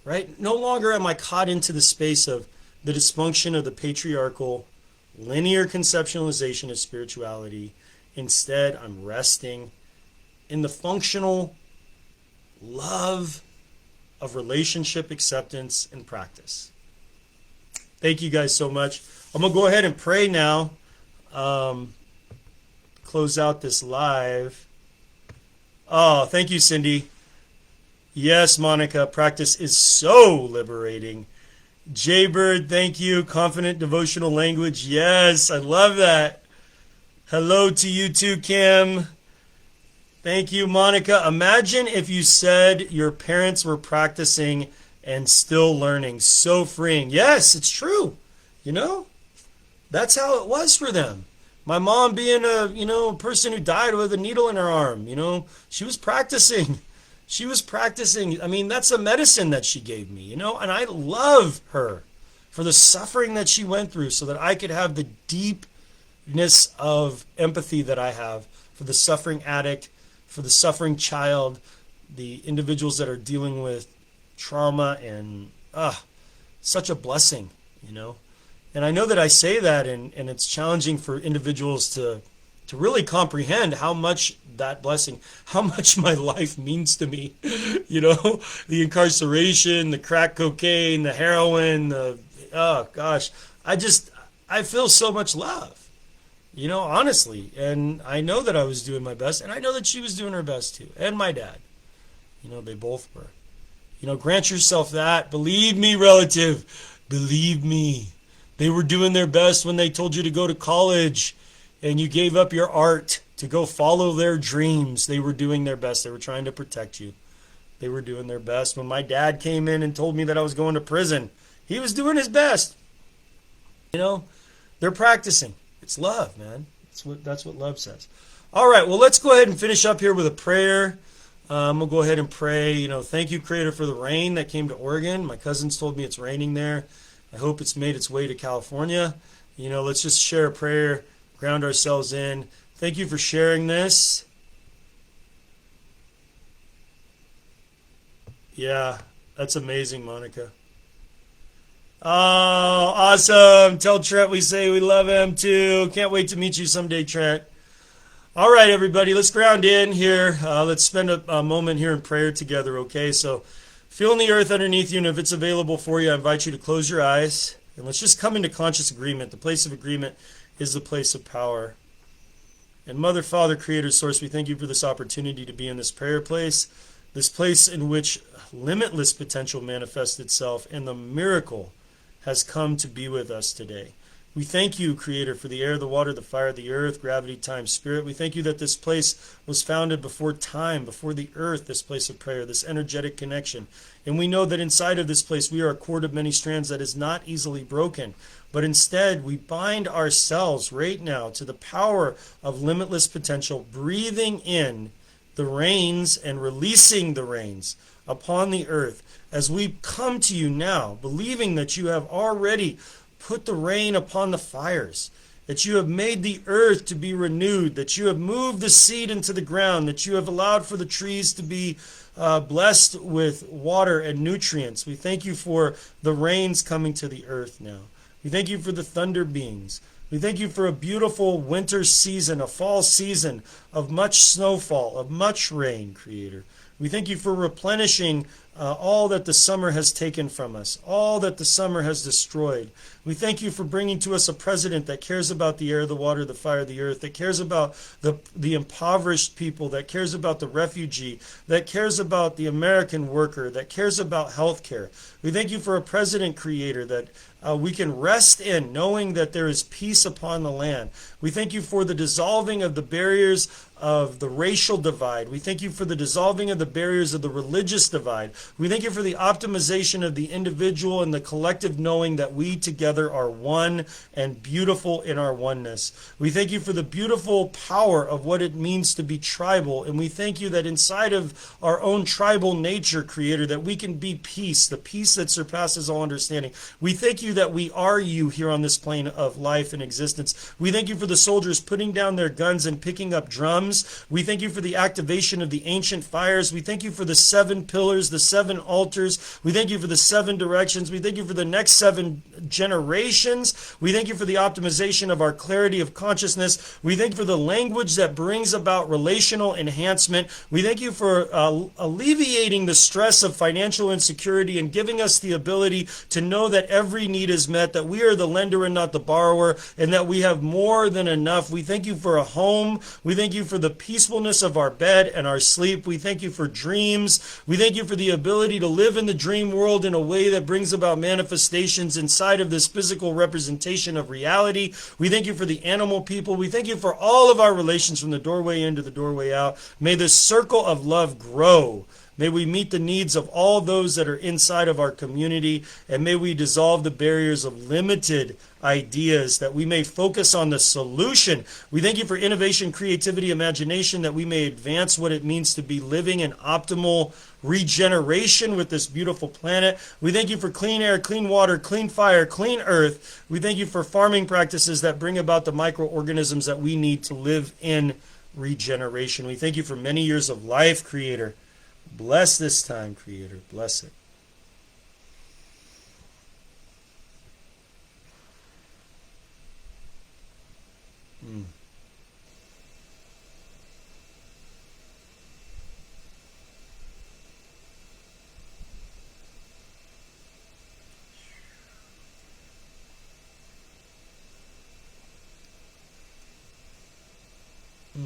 Right? No longer am I caught into the space of the dysfunction of the patriarchal, linear conceptualization of spirituality. Instead, I'm resting in the functional love of relationship acceptance and practice. Thank you guys so much. I'm going to go ahead and pray now. Close out this live. Oh, thank you, Cindy. Yes, Monica, practice is so liberating. Jaybird, thank you. Confident devotional language. Yes, I love that. Hello to you too, Kim. Thank you, Monica. Imagine if you said your parents were practicing and still learning. So freeing. Yes, it's true. You know, that's how it was for them. My mom being a person who died with a needle in her arm, she was practicing. She was practicing. I mean, that's a medicine that she gave me, and I love her for the suffering that she went through so that I could have the deepness of empathy that I have for the suffering addict, for the suffering child, the individuals that are dealing with trauma, and such a blessing, And I know that I say that, and it's challenging for individuals to really comprehend how much that blessing, how much my life means to me. The incarceration, the crack cocaine, the heroin, oh gosh, I feel so much love, honestly. And I know that I was doing my best, and I know that she was doing her best too, and my dad. They both were. Grant yourself that. Believe me, relative. Believe me. They were doing their best when they told you to go to college and you gave up your art to go follow their dreams. They were doing their best. They were trying to protect you. They were doing their best. When my dad came in and told me that I was going to prison, he was doing his best. They're practicing. It's love, man. That's what love says. All right, well, let's go ahead and finish up here with a prayer. We'll go ahead and pray. Thank you, Creator, for the rain that came to Oregon. My cousins told me it's raining there. I hope it's made its way to California. Let's just share a prayer, ground ourselves in. Thank you for sharing this. Yeah, that's amazing, Monica. Oh, awesome. Tell Trent we say we love him too. Can't wait to meet you someday, Trent. All right, everybody, let's ground in here. Let's spend a moment here in prayer together, okay? So feeling the earth underneath you, and if it's available for you, I invite you to close your eyes. And let's just come into conscious agreement. The place of agreement is the place of power. And Mother, Father, Creator, Source, we thank you for this opportunity to be in this prayer place, this place in which limitless potential manifests itself, and the miracle has come to be with us today. We thank you, Creator, for the air, the water, the fire, the earth, gravity, time, spirit. We thank you that this place was founded before time, before the earth, this place of prayer, this energetic connection. And we know that inside of this place we are a cord of many strands that is not easily broken. But instead, we bind ourselves right now to the power of limitless potential, breathing in the rains and releasing the rains upon the earth as we come to you now, believing that you have already put the rain upon the fires, that you have made the earth to be renewed, that you have moved the seed into the ground, that you have allowed for the trees to be blessed with water and nutrients. We thank you for the rains coming to the earth now. We thank you for the thunder beings. We thank you for a beautiful winter season, a fall season of much snowfall, of much rain, Creator. We thank you for replenishing all that the summer has taken from us, all that the summer has destroyed. We thank you for bringing to us a president that cares about the air, the water, the fire, the earth, that cares about the impoverished people, that cares about the refugee, that cares about the American worker, that cares about health care. We thank you for a president, Creator, that we can rest in, knowing that there is peace upon the land. We thank you for the dissolving of the barriers of the racial divide. We thank you for the dissolving of the barriers of the religious divide. We thank you for the optimization of the individual and the collective knowing that we together are one and beautiful in our oneness. We thank you for the beautiful power of what it means to be tribal. And we thank you that inside of our own tribal nature, Creator, that we can be peace, the peace that surpasses all understanding. We thank you that we are you here on this plane of life and existence. We thank you for the soldiers putting down their guns and picking up drums. We thank you for the activation of the ancient fires. We thank you for the 7 pillars, the 7 altars. We thank you for the 7 directions. We thank you for the next 7 generations. We thank you for the optimization of our clarity of consciousness. We thank you for the language that brings about relational enhancement. We thank you for alleviating the stress of financial insecurity and giving us the ability to know that every need is met, that we are the lender and not the borrower, and that we have more than enough. We thank you for a home. We thank you for the peacefulness of our bed and our sleep. We thank you for dreams. We thank you for the ability to live in the dream world in a way that brings about manifestations inside of this physical representation of reality. We thank you for the animal people. We thank you for all of our relations from the doorway in to the doorway out. May this circle of love grow. May we meet the needs of all those that are inside of our community, and may we dissolve the barriers of limited ideas, that we may focus on the solution. We thank you for innovation, creativity, imagination, that we may advance what it means to be living in optimal regeneration with this beautiful planet. We thank you for clean air, clean water, clean fire, clean earth. We thank you for farming practices that bring about the microorganisms that we need to live in regeneration. We thank you for many years of life, Creator. Bless this time, Creator. Bless it.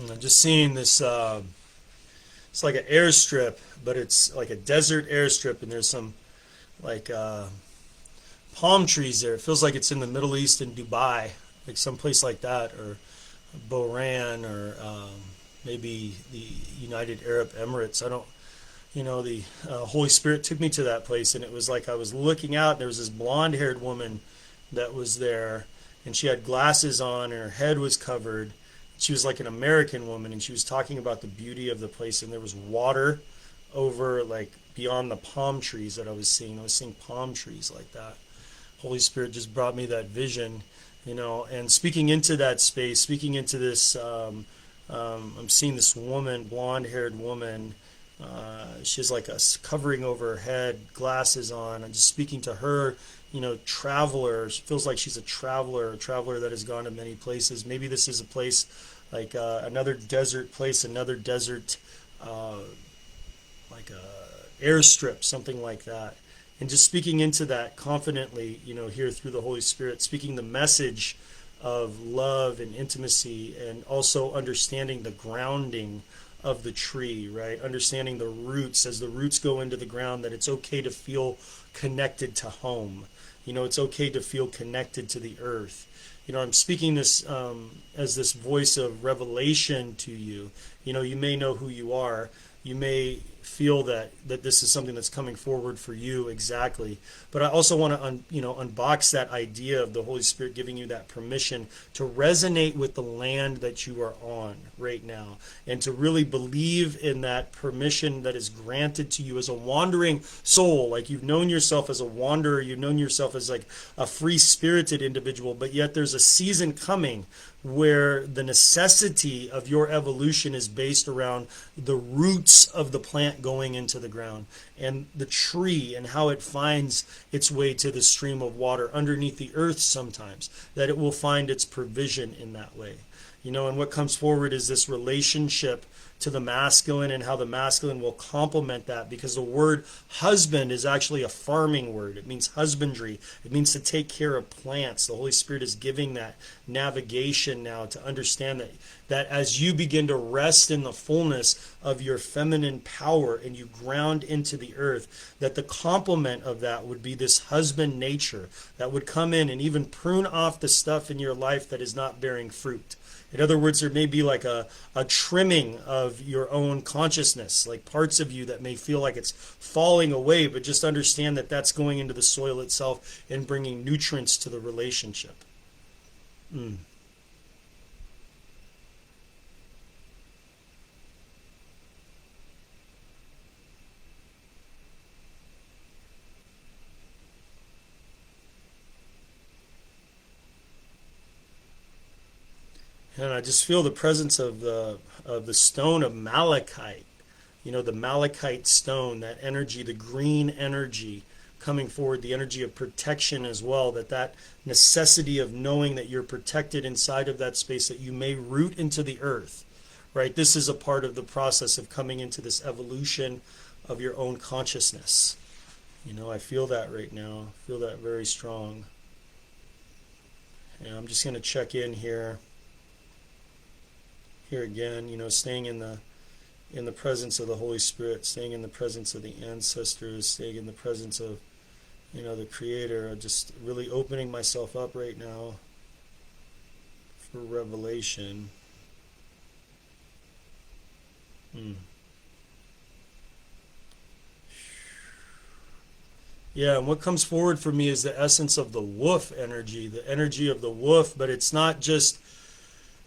I'm just seeing this. It's like an airstrip, but it's like a desert airstrip, and there's some like palm trees there. It feels like it's in the Middle East in Dubai, like someplace like that, or Bahrain, or maybe the United Arab Emirates. I don't, the Holy Spirit took me to that place, and it was like I was looking out, and there was this blonde-haired woman that was there, and she had glasses on, and her head was covered. She was like an American woman, and she was talking about the beauty of the place, and there was water over, like, beyond the palm trees that I was seeing. I was seeing palm trees like that. Holy Spirit just brought me that vision, and speaking into that space, speaking into this, I'm seeing this woman, blonde-haired woman. She has like a covering over her head, glasses on. I'm just speaking to her, traveler. She feels like she's a traveler that has gone to many places. Maybe this is a place like another desert place, another desert, like a airstrip, something like that. And just speaking into that confidently, here through the Holy Spirit, speaking the message of love and intimacy, and also understanding the grounding of the tree, right? Understanding the roots, as the roots go into the ground, that it's okay to feel connected to home. It's okay to feel connected to the earth. I'm speaking this as this voice of revelation to you. You may know who you are. You may feel that this is something that's coming forward for you exactly. But I also want to unbox that idea of the Holy Spirit giving you that permission to resonate with the land that you are on right now, and to really believe in that permission that is granted to you as a wandering soul. Like, you've known yourself as a wanderer, you've known yourself as like a free-spirited individual, but yet there's a season coming where the necessity of your evolution is based around the roots of the plant going into the ground, and the tree, and how it finds its way to the stream of water underneath the earth sometimes, that it will find its provision in that way. And what comes forward is this relationship to the masculine and how the masculine will complement that, because the word husband is actually a farming word. It means husbandry. It means to take care of plants. The Holy Spirit is giving that navigation now to understand that as you begin to rest in the fullness of your feminine power and you ground into the earth, that the complement of that would be this husband nature that would come in and even prune off the stuff in your life that is not bearing fruit. In other words, there may be like a trimming of your own consciousness, like parts of you that may feel like it's falling away, but just understand that that's going into the soil itself and bringing nutrients to the relationship. And I just feel the presence of the stone of malachite. You know, the malachite stone, that energy, the green energy coming forward, the energy of protection as well, that necessity of knowing that you're protected inside of that space, that you may root into the earth, right? This is a part of the process of coming into this evolution of your own consciousness. You know, I feel that right now. I feel that very strong. And I'm just going to check in here. Here again, you know, staying in the presence of the Holy Spirit, staying in the presence of the ancestors, staying in the presence of, you know, the Creator. Just really opening myself up right now for revelation. Yeah, and what comes forward for me is the essence of the wolf energy, the energy of the wolf, but it's not just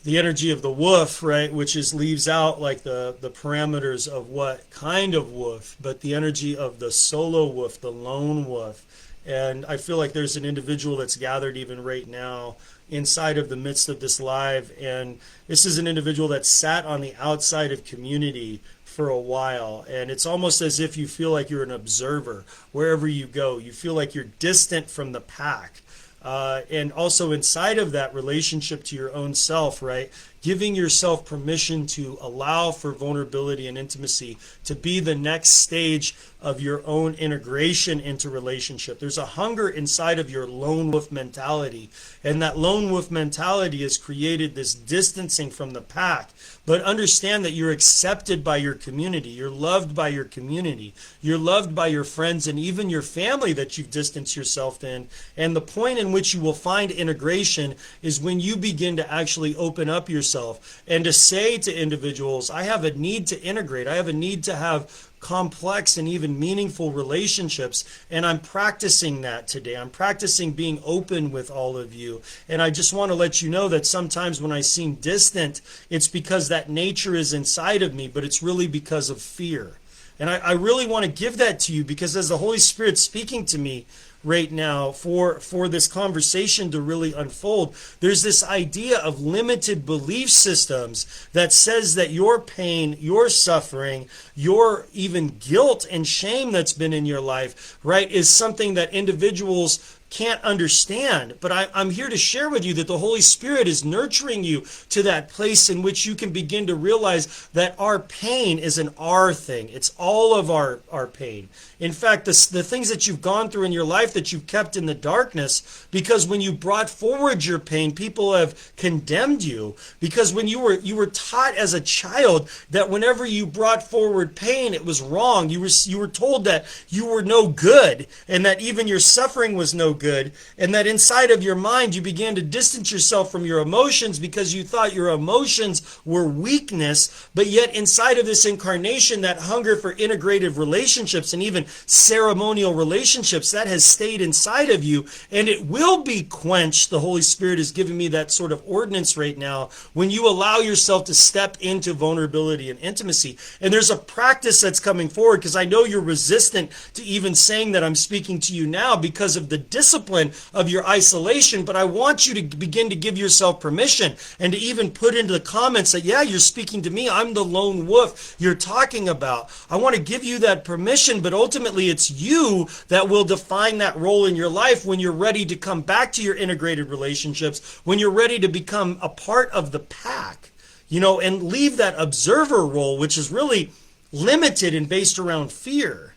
the energy of the wolf, right, which leaves out like the parameters of what kind of wolf, but the energy of the solo wolf, the lone wolf. And I feel like there's an individual that's gathered even right now inside of the midst of this live, and this is an individual that sat on the outside of community for a while, and it's almost as if you feel like you're an observer wherever you go. You feel like you're distant from the pack. And also inside of that relationship to your own self, right? Giving yourself permission to allow for vulnerability and intimacy to be the next stage of your own integration into relationship. There's a hunger inside of your lone wolf mentality, and that lone wolf mentality has created this distancing from the pack. But understand that you're accepted by your community. You're loved by your community. You're loved by your friends and even your family that you've distanced yourself in. And the point in which you will find integration is when you begin to actually open up yourself and to say to individuals, I have a need to integrate. I have a need to have complex and even meaningful relationships, and I'm practicing that today. I'm practicing being open with all of you, and I just want to let you know that sometimes when I seem distant, it's because that nature is inside of me, but it's really because of fear. And I really want to give that to you, because as the Holy Spirit's speaking to me right now for this conversation to really unfold, there's this idea of limited belief systems that says that your pain, your suffering, your even guilt and shame that's been in your life, right, is something that individuals can't understand. But I'm here to share with you that the Holy Spirit is nurturing you to that place in which you can begin to realize that our pain is an our thing. It's all of our pain. In fact, the things that you've gone through in your life that you've kept in the darkness, because when you brought forward your pain, people have condemned you. Because when you were taught as a child that whenever you brought forward pain, it was wrong. You were told that you were no good, and that even your suffering was no good, and that inside of your mind you began to distance yourself from your emotions because you thought your emotions were weakness. But yet inside of this incarnation, that hunger for integrative relationships and even ceremonial relationships, that has stayed inside of you, and it will be quenched. The Holy Spirit is giving me that sort of ordinance right now when you allow yourself to step into vulnerability and intimacy. And there's a practice that's coming forward, because I know you're resistant to even saying that I'm speaking to you now because of the discipline of your isolation, but I want you to begin to give yourself permission and to even put into the comments that, yeah, you're speaking to me. I'm the lone wolf you're talking about. I want to give you that permission, but ultimately it's you that will define that role in your life when you're ready to come back to your integrated relationships, when you're ready to become a part of the pack. and leave that observer role, which is really limited and based around fear.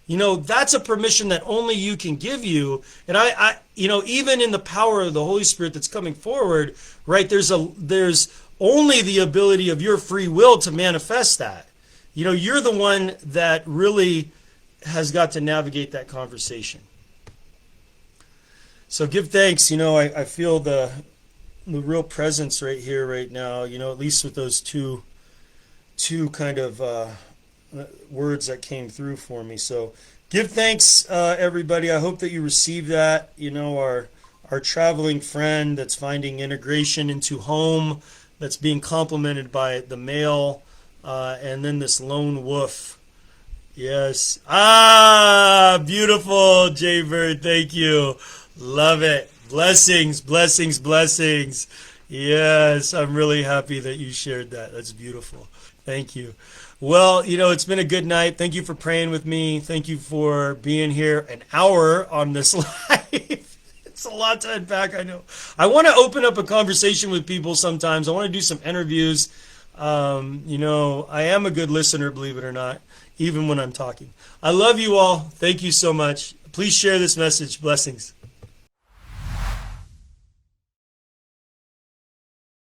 That's a permission that only you can give you. And I even in the power of the Holy Spirit that's coming forward, right, there's only the ability of your free will to manifest that. You're the one that really has got to navigate that conversation. So give thanks. I feel the real presence right here, right now, at least with those two kind of words that came through for me. So give thanks, everybody. I hope that you receive that. Our traveling friend that's finding integration into home, that's being complemented by the male, and then this lone wolf. Yes. Beautiful, Jay Bird. Thank you. Love it. Blessings, blessings, blessings. Yes, I'm really happy that you shared that. That's beautiful. Thank you. Well, it's been a good night. Thank you for praying with me. Thank you for being here an hour on this live. It's a lot to unpack, I know. I want to open up a conversation with people sometimes. I want to do some interviews. I am a good listener, believe it or not, even when I'm talking. I love you all. Thank you so much. Please share this message. Blessings.